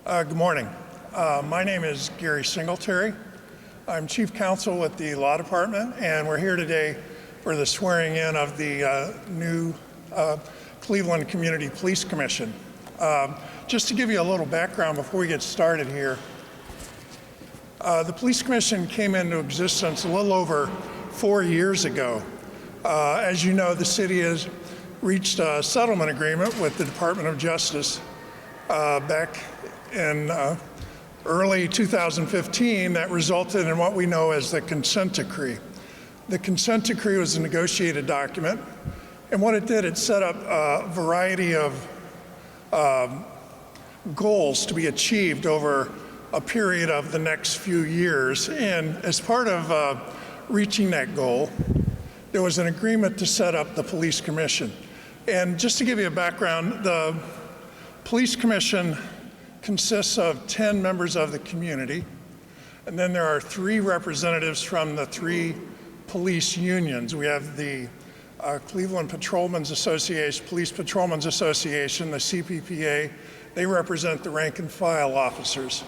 Good morning. My name is Gary Singletary. I'm Chief Counsel with the Law Department, and we're here today for the swearing in of the new Cleveland Community Police Commission. Just to give you a little background before we get started here, the Police Commission came into existence a little over 4 years ago. As you know, the city has reached a settlement agreement with the Department of Justice back in early 2015 that resulted in what we know as the consent decree. The consent decree was a negotiated document, and what it did, it set up a variety of goals to be achieved over a period of the next few years. And as part of reaching that goal, there was an agreement to set up the Police Commission. And just to give you a background, the Police Commission consists of 10 members of the community, and then there are 3 representatives from the 3 police unions. We have the Cleveland Patrolmen's Association, Police Patrolmen's Association, the CPPA. They represent the rank and file officers.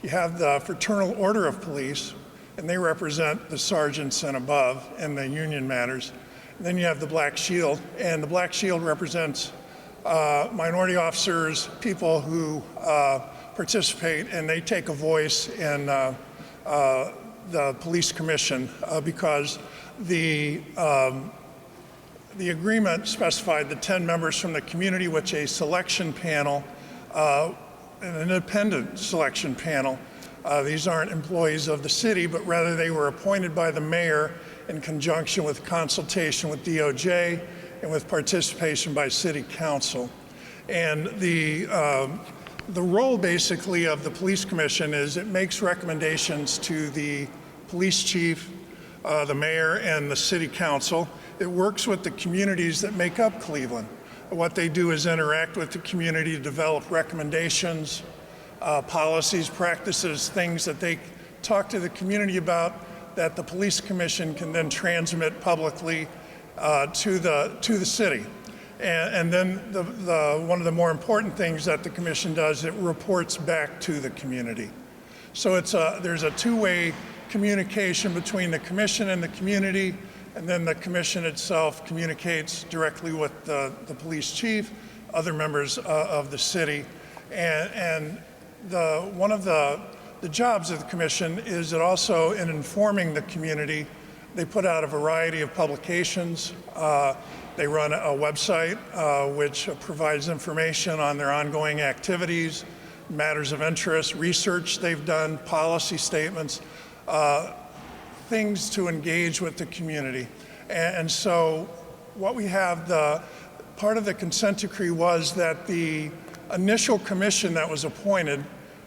You have the Fraternal Order of Police, and they represent the sergeants and above in the union matters. And then you have the Black Shield, and the Black Shield represents minority officers, people who participate, and they take a voice in the police commission because the agreement specified the 10 members from the community, which a selection panel, an independent selection panel. These aren't employees of the city, but rather they were appointed by the mayor in conjunction with consultation with DOJ and with participation by city council. And the role basically of the police commission is it makes recommendations to the police chief, the mayor, and the city council. It works with the communities that make up Cleveland. What they do is interact with the community to develop recommendations, policies, practices, things that they talk to the community about that the police commission can then transmit publicly to the city. And then one of the more important things that the commission does, it reports back to the community. So there's a two-way communication between the commission and the community, and then the commission itself communicates directly with the police chief, other members of the city. And one of the jobs of the commission is it also, in informing the community, they put out a variety of publications. They run a website which provides information on their ongoing activities, matters of interest, research they've done, policy statements, things to engage with the community. And so what we have, part of the consent decree was that the initial commission that was appointed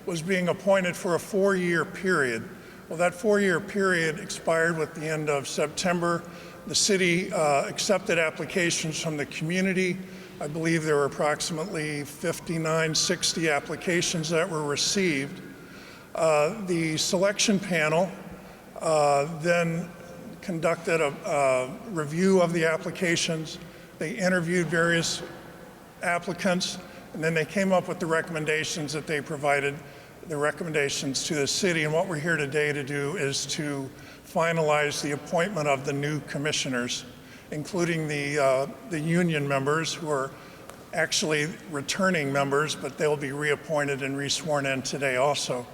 was being appointed for a 4-year period. Well, that 4-year period expired with the end of September. The city accepted applications from the community. I believe there were approximately 59, 60 applications that were received. The selection panel then conducted a review of the applications. They interviewed various applicants, and then they came up with the recommendations that they provided, the recommendations to the city. And what we're here today to do is to finalize the appointment of the new commissioners, including the union members who are actually returning members, but they'll be reappointed and resworn in today also.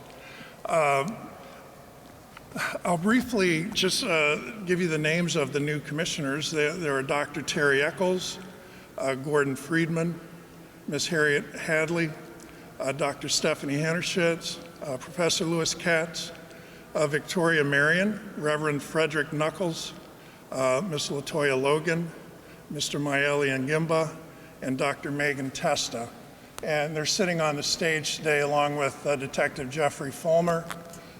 I'll briefly just give you the names of the new commissioners. There are Dr. Terry Eccles, Gordon Friedman, Ms. Harriet Hadley, Dr. Stephanie Hennerschitz, Professor Louis Katz, Victoria Marion, Reverend Frederick Knuckles, Ms. Latoya Logan, Mr. Maeli Ngimba, and Dr. Megan Testa. And they're sitting on the stage today along with Detective Jeffrey Fulmer,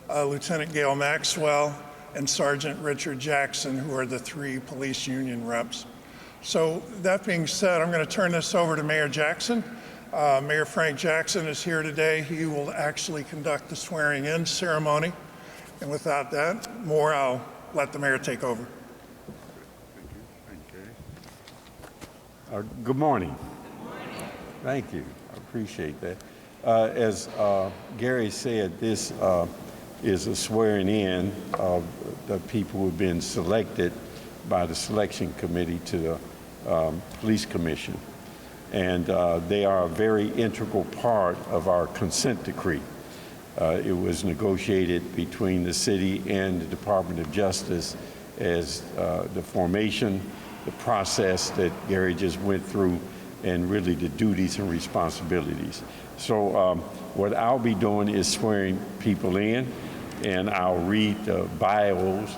Lieutenant Gail Maxwell, and Sergeant Richard Jackson, who are the 3 police union reps. So that being said, I'm going to turn this over to Mayor Jackson. Mayor Frank Jackson is here today. He will actually conduct the swearing-in ceremony. And without that, I'll let the mayor take over. Thank you. Good morning. Good morning. Thank you. I appreciate that. As Gary said, this is a swearing in of the people who have been selected by the selection committee to the police commission. And they are a very integral part of our consent decree. It was negotiated between the city and the Department of Justice as the formation, the process that Gary just went through, and really the duties and responsibilities. So what I'll be doing is swearing people in, and I'll read the bios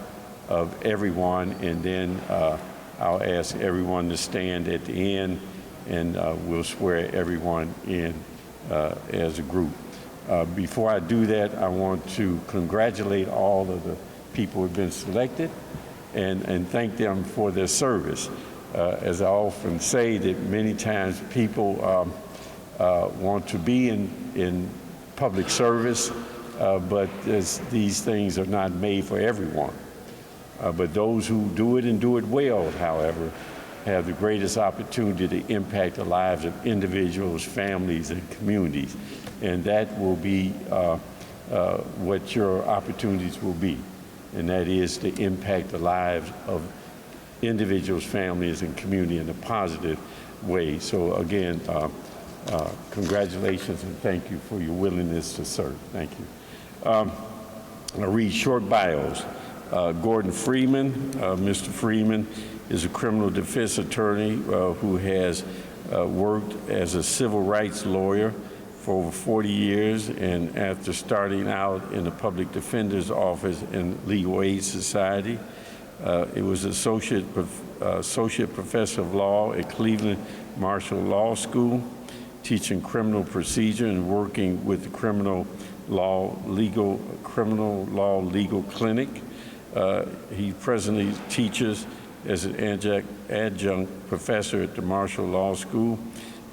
of everyone, and then I'll ask everyone to stand at the end, and we'll swear everyone in as a group. Before I do that, I want to congratulate all of the people who have been selected and thank them for their service. As I often say, that many times people want to be in public service, but these things are not made for everyone. But those who do it and do it well, however, have the greatest opportunity to impact the lives of individuals, families, and communities. And that will be what your opportunities will be. And that is to impact the lives of individuals, families, and community in a positive way. So again, congratulations and thank you for your willingness to serve. Thank you. I'll read short bios. Gordon Freeman. Mr. Freeman is a criminal defense attorney who has worked as a civil rights lawyer for over 40 years, and after starting out in the public defender's office and legal aid society, it was associate professor of law at Cleveland Marshall Law School, teaching criminal procedure and working with the criminal law legal clinic. He presently teaches as an adjunct professor at the Marshall Law School.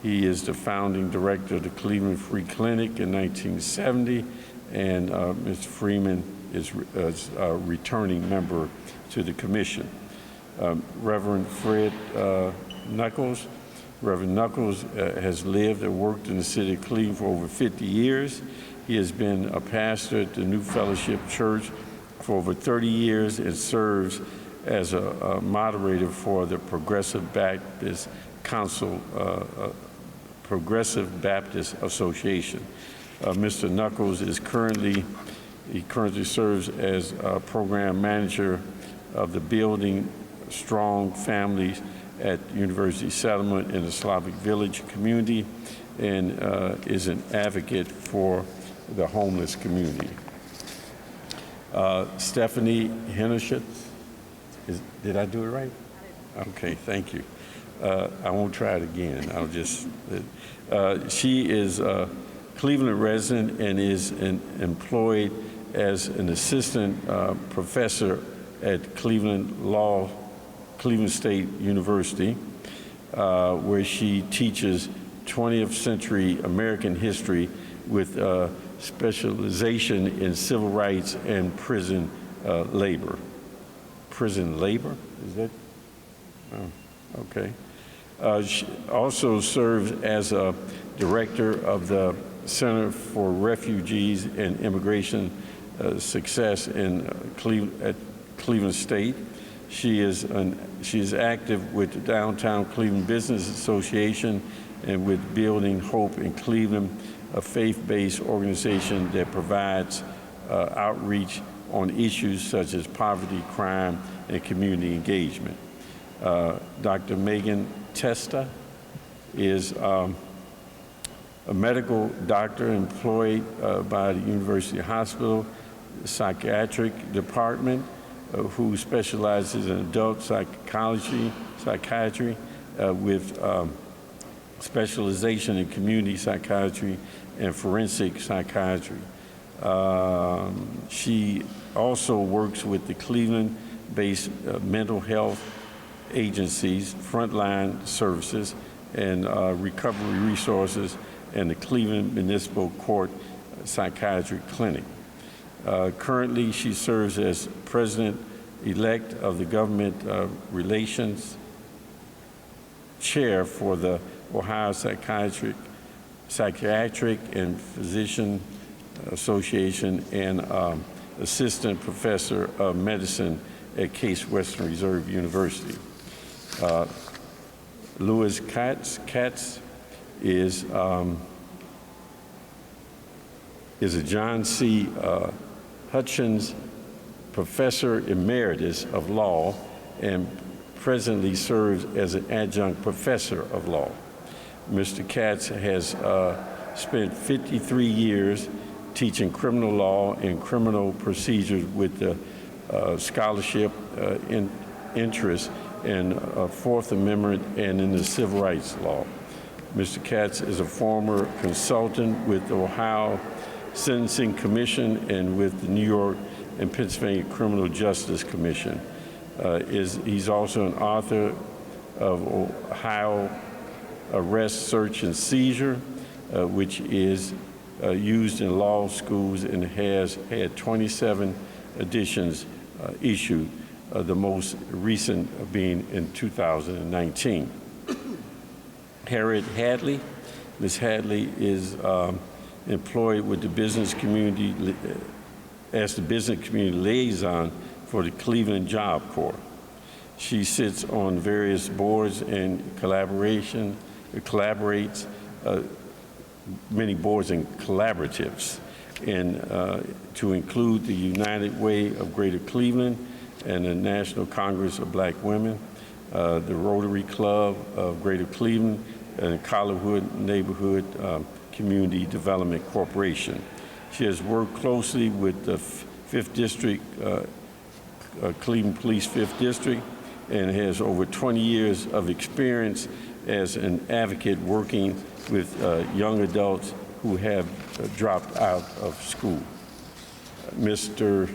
He is the founding director of the Cleveland Free Clinic in 1970, and Mr. Freeman is a returning member to the commission. Reverend Fred Knuckles. Reverend Knuckles has lived and worked in the city of Cleveland for over 50 years. He has been a pastor at the New Fellowship Church for over 30 years and serves as a moderator for the Progressive Baptist Council, Progressive Baptist Association. Mr. Knuckles is currently serves as a program manager of the Building Strong Families at University Settlement in the Slavic Village community, and is an advocate for the homeless community. Stephanie Hendershot, did I do it right? Okay, thank you. I won't try it again. I'll just, she is a Cleveland resident and is employed as an assistant professor at Cleveland State University, where she teaches 20th century American history with specialization in civil rights and prison labor. Prison labor, is that? Oh, okay. She also serves as a director of the Center for Refugees and Immigration Success at Cleveland State. She is active with the Downtown Cleveland Business Association and with Building Hope in Cleveland, a faith-based organization that provides outreach on issues such as poverty, crime, and community engagement. Dr. Megan Testa is a medical doctor employed by the University Hospital Psychiatric Department, who specializes in adult psychiatry with specialization in community psychiatry and forensic psychiatry. She also works with the Cleveland-based mental health agencies, Frontline Services, and Recovery Resources, and the Cleveland Municipal Court Psychiatry Clinic. Currently, she serves as president-elect of the Government Relations Chair for the Ohio Psychiatric Psychiatric and Physician Association, and Assistant Professor of Medicine at Case Western Reserve University. Louis Katz is a John C. Hutchins Professor Emeritus of Law and presently serves as an adjunct professor of law. Mr. Katz has spent 53 years teaching criminal law and criminal procedures with the scholarship interest in Fourth Amendment and in the civil rights law. Mr. Katz is a former consultant with the Ohio Sentencing Commission and with the New York and Pennsylvania Criminal Justice Commission. He's also an author of Ohio Arrest, Search, and Seizure, which is used in law schools and has had 27 editions issued, the most recent being in 2019. Harriet Hadley. Ms. Hadley is employed with the business community as the business community liaison for the Cleveland Job Corps. She sits on various boards and collaborates many boards and collaboratives, and to include the United Way of Greater Cleveland and the National Congress of Black Women, the Rotary Club of Greater Cleveland, and Collarwood Neighborhood Community Development Corporation. She has worked closely with the 5th District, Cleveland Police 5th District, and has over 20 years of experience as an advocate working with young adults who have dropped out of school. Mr.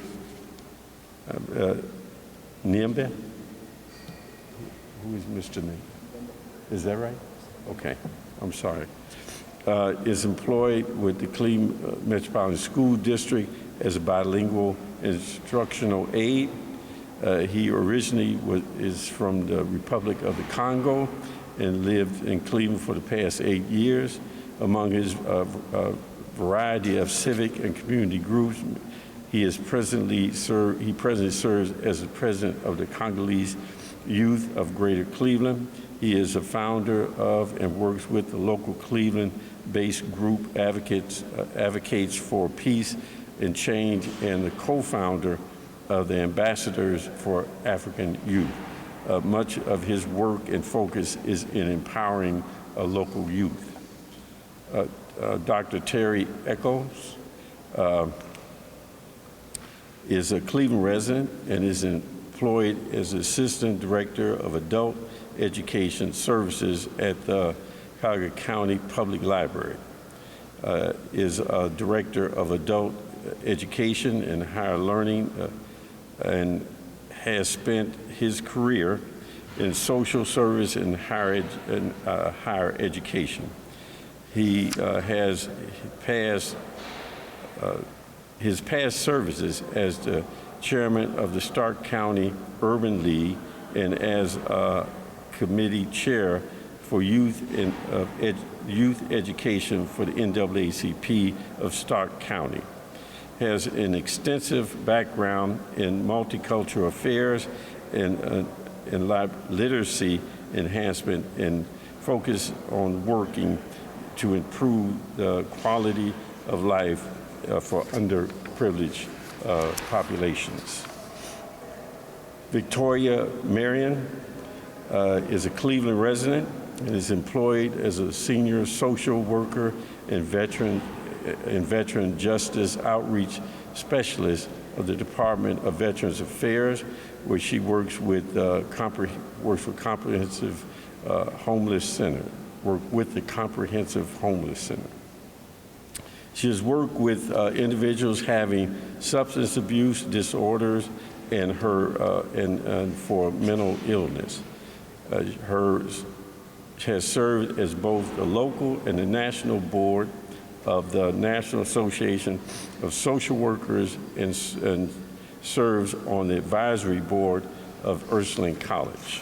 Niembe? Who is Mr. Niembe? Is that right? Okay, I'm sorry. Is employed with the Cleveland Metropolitan School District as a bilingual instructional aide. He originally is from the Republic of the Congo and lived in Cleveland for the past 8 years. Among his variety of civic and community groups, he presently serves as the president of the Congolese Youth of Greater Cleveland. He is a founder of and works with the local Cleveland-based group Advocates for Peace and Change, and the co-founder of the Ambassadors for African Youth. Much of his work and focus is in empowering local youth. Dr. Terry Echols is a Cleveland resident and is employed as Assistant Director of Adult Education Services at the Cuyahoga County Public Library. Is a Director of Adult Education and Higher Learning and has spent his career in social service and higher education. He has his past services as the chairman of the Stark County Urban League and as a committee chair for youth education for the NAACP of Stark County. Has an extensive background in multicultural affairs and literacy enhancement and focus on working to improve the quality of life for underprivileged populations. Victoria Marion is a Cleveland resident and is employed as a senior social worker and veteran justice outreach specialist of the Department of Veterans Affairs, where she works with Comprehensive Homeless Center. With the Comprehensive Homeless Center. She has worked with individuals having substance abuse disorders and for mental illness. Has served as both the local and the national board of the National Association of Social Workers and serves on the advisory board of Ursuline College.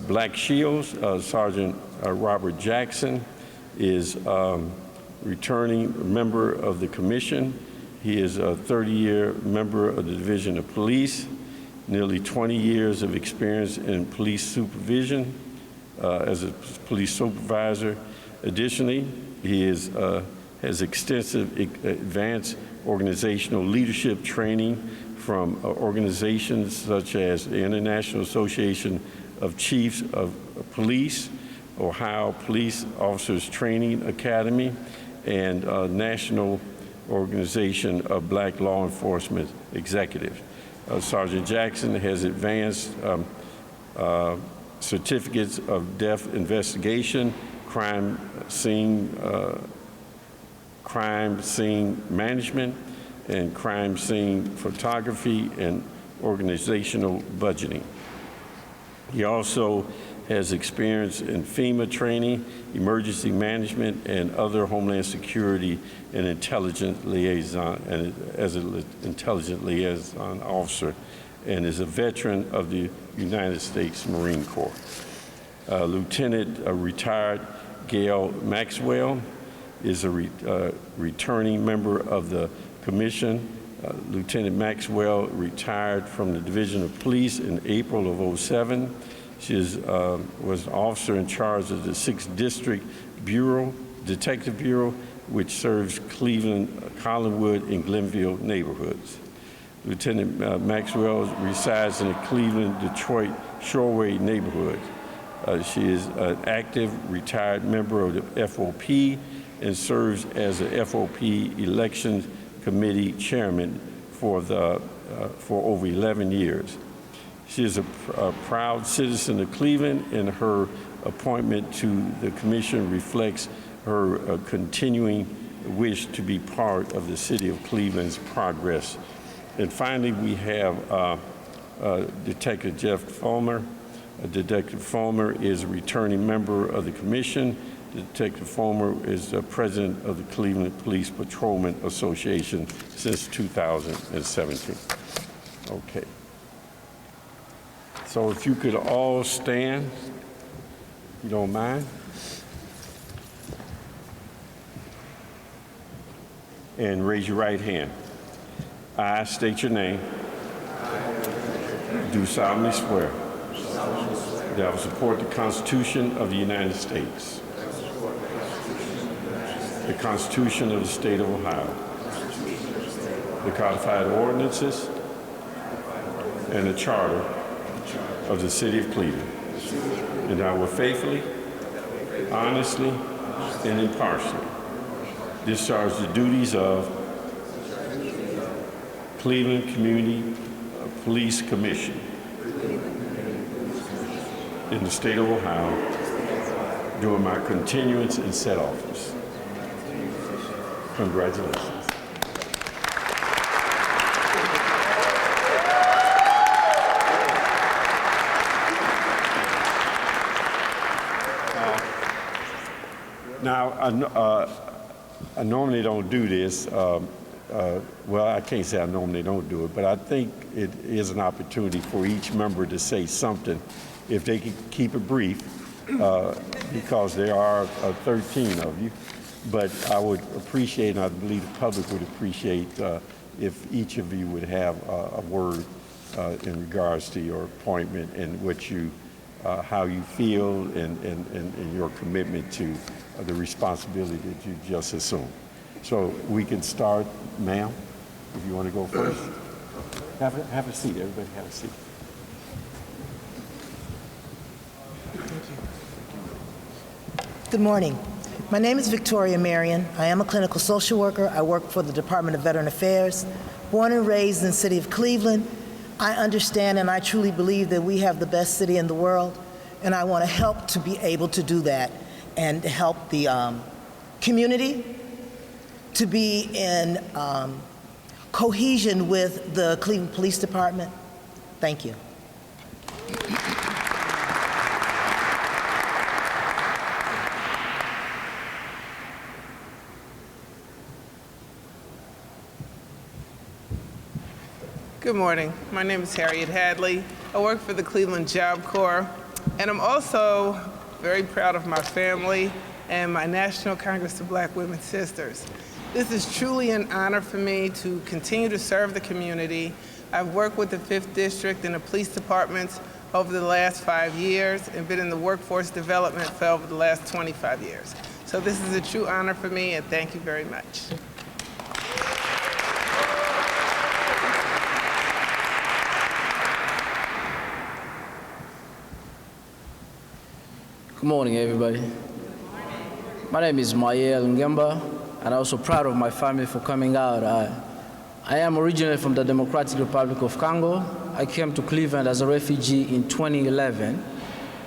Black Shields, Sergeant Robert Jackson is returning member of the commission. He is a 30-year member of the Division of Police, nearly 20 years of experience in police supervision as a police supervisor. Additionally, he has extensive advanced organizational leadership training from organizations such as the International Association of Chiefs of Police, Ohio Police Officers Training Academy, and National Organization of Black Law Enforcement Executives. Sergeant Jackson has advanced certificates of death investigation, crime scene management, and crime scene photography and organizational budgeting. He also has experience in FEMA training, emergency management, and other Homeland Security and intelligence liaison, and as an intelligence liaison officer, and is a veteran of the United States Marine Corps. Lieutenant retired Gail Maxwell is a returning member of the Commission. Lieutenant Maxwell retired from the Division of Police in April of '07. She was an officer in charge of the 6th District Bureau, Detective Bureau, which serves Cleveland, Collinwood, and Glenville neighborhoods. Lieutenant Maxwell resides in the Cleveland, Detroit, Shoreway neighborhood. She is an active retired member of the FOP and serves as the FOP Elections Committee Chairman for over 11 years. She is a proud citizen of Cleveland, and her appointment to the commission reflects her continuing wish to be part of the city of Cleveland's progress. And finally, we have Detective Jeff Fulmer. Detective Fulmer is a returning member of the commission. Detective Fulmer is the president of the Cleveland Police Patrolman Association since 2017. Okay. So if you could all stand, if you don't mind. And raise your right hand. I state your name. Do solemnly swear that I will support the Constitution of the United States, the Constitution of the State of Ohio, the codified ordinances, and the Charter of the City of Cleveland, and I will faithfully, honestly, and impartially discharge the duties of Cleveland Community Police Commission in the state of Ohio during my continuance in said office. Congratulations. Now, I normally don't do this. Well, I can't say I normally don't do it, but I think it is an opportunity for each member to say something, if they can keep it brief, because there are 13 of you. But I would appreciate, and I believe the public would appreciate, if each of you would have a word in regards to your appointment and what you, how you feel, and your commitment to the responsibility that you just assumed. So we can start, ma'am, if you want to go first. Have a seat, everybody have a seat. Good morning. My name is Victoria Marion. I am a clinical social worker. I work for the Department of Veteran Affairs. Born and raised in the city of Cleveland, I understand and I truly believe that we have the best city in the world, and I want to help to be able to do that and help the community to be in cohesion with the Cleveland Police Department. Thank you. Good morning. My name is Harriet Hadley. I work for the Cleveland Job Corps, and I'm also very proud of my family and my National Congress of Black Women Sisters. This is truly an honor for me to continue to serve the community. I've worked with the 5th District and the police departments over the last 5 years and been in the workforce development for over the last 25 years. So this is a true honor for me, and thank you very much. Good morning, everybody. My name is Mayel Ngemba, and I'm also proud of my family for coming out. I am originally from the Democratic Republic of Congo. I came to Cleveland as a refugee in 2011.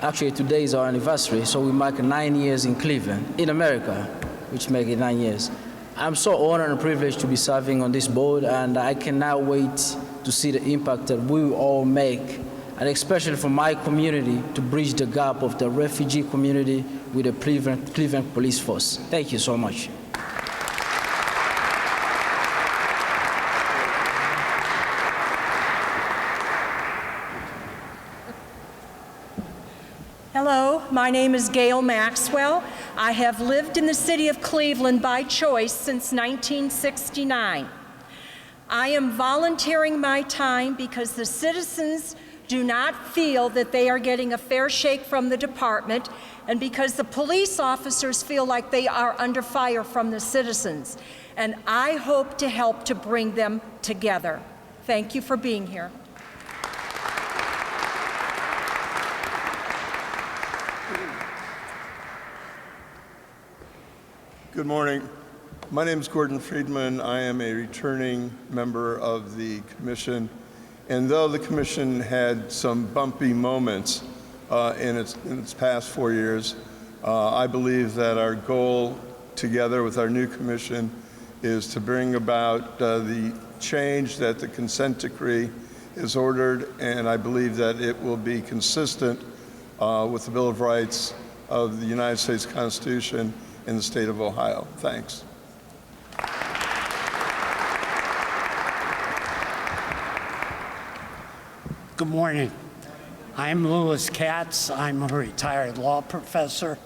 Actually, today is our anniversary, so we mark 9 years in Cleveland, in America, which makes it 9 years. I'm so honored and privileged to be serving on this board, and I cannot wait to see the impact that we will all make, and especially for my community, to bridge the gap of the refugee community with the Cleveland Police Force. Thank you so much. Hello, my name is Gail Maxwell. I have lived in the city of Cleveland by choice since 1969. I am volunteering my time because the citizens do not feel that they are getting a fair shake from the department, and because the police officers feel like they are under fire from the citizens. And I hope to help to bring them together. Thank you for being here. Good morning. My name is Gordon Friedman. I am a returning member of the commission. And though the commission had some bumpy moments in its past 4 years, I believe that our goal together with our new commission is to bring about the change that the consent decree is ordered, and I believe that it will be consistent with the Bill of Rights of the United States Constitution in the state of Ohio. Thanks. Good morning. I'm Louis Katz. I'm a retired law professor,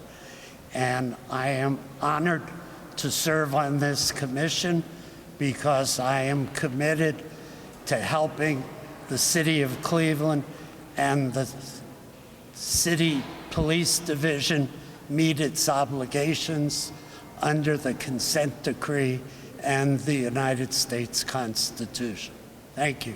and I am honored to serve on this commission because I am committed to helping the city of Cleveland and the city police division meet its obligations under the consent decree and the United States Constitution. Thank you.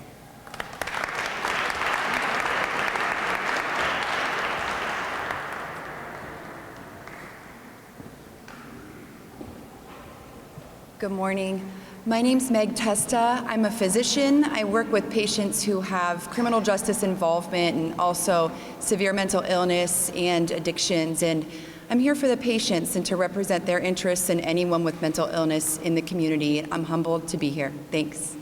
Good morning. My name's Meg Testa. I'm a physician. I work with patients who have criminal justice involvement and also severe mental illness and addictions. And I'm here for the patients and to represent their interests and anyone with mental illness in the community. I'm humbled to be here. Thanks.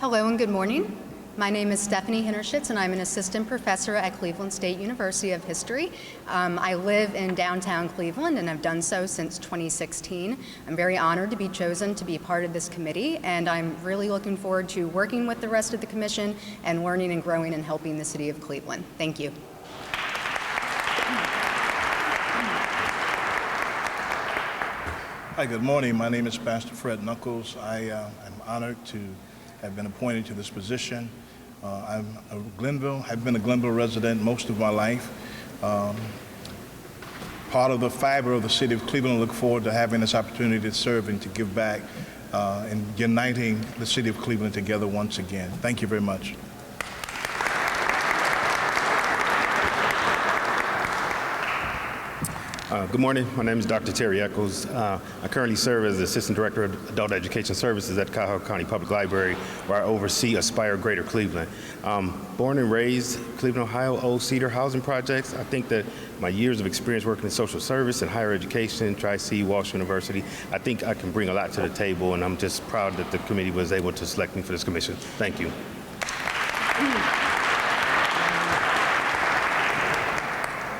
Hello and good morning. My name is Stephanie Hinterschitz, and I'm an assistant professor at Cleveland State University of History. I live in downtown Cleveland, and I've done so since 2016. I'm very honored to be chosen to be part of this committee, and I'm really looking forward to working with the rest of the commission and learning and growing and helping the city of Cleveland. Thank you. Hi, good morning. My name is Pastor Fred Knuckles. I am honored to have been appointed to this position. I've been a Glenville resident most of my life. Part of the fiber of the city of Cleveland. I look forward to having this opportunity to serve and to give back and uniting the city of Cleveland together once again. Thank you very much. Good morning. My name is Dr. Terry Echols. I currently serve as the Assistant Director of Adult Education Services at Cuyahoga County Public Library, where I oversee Aspire Greater Cleveland. Born and raised Cleveland, Ohio, Old Cedar Housing Projects. I think that my years of experience working in social service and higher education, Tri-C, Walsh University, I think I can bring a lot to the table, and I'm just proud that the committee was able to select me for this commission. Thank you.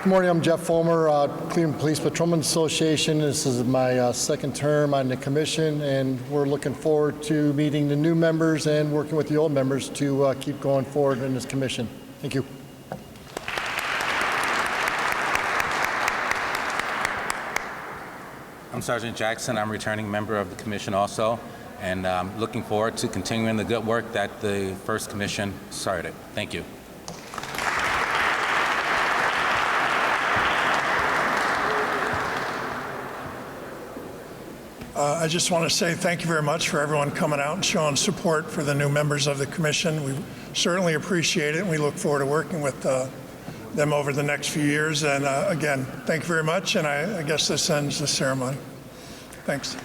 Good morning, I'm Jeff Fulmer, Cleveland Police Patrolman Association. This is my second term on the commission, and we're looking forward to meeting the new members and working with the old members to keep going forward in this commission. Thank you. I'm Sergeant Jackson. I'm a returning member of the commission also, and looking forward to continuing the good work that the first commission started. Thank you. I just want to say thank you very much for everyone coming out and showing support for the new members of the commission. We certainly appreciate it, and we look forward to working with them over the next few years. And again, thank you very much, and I guess this ends the ceremony. Thanks.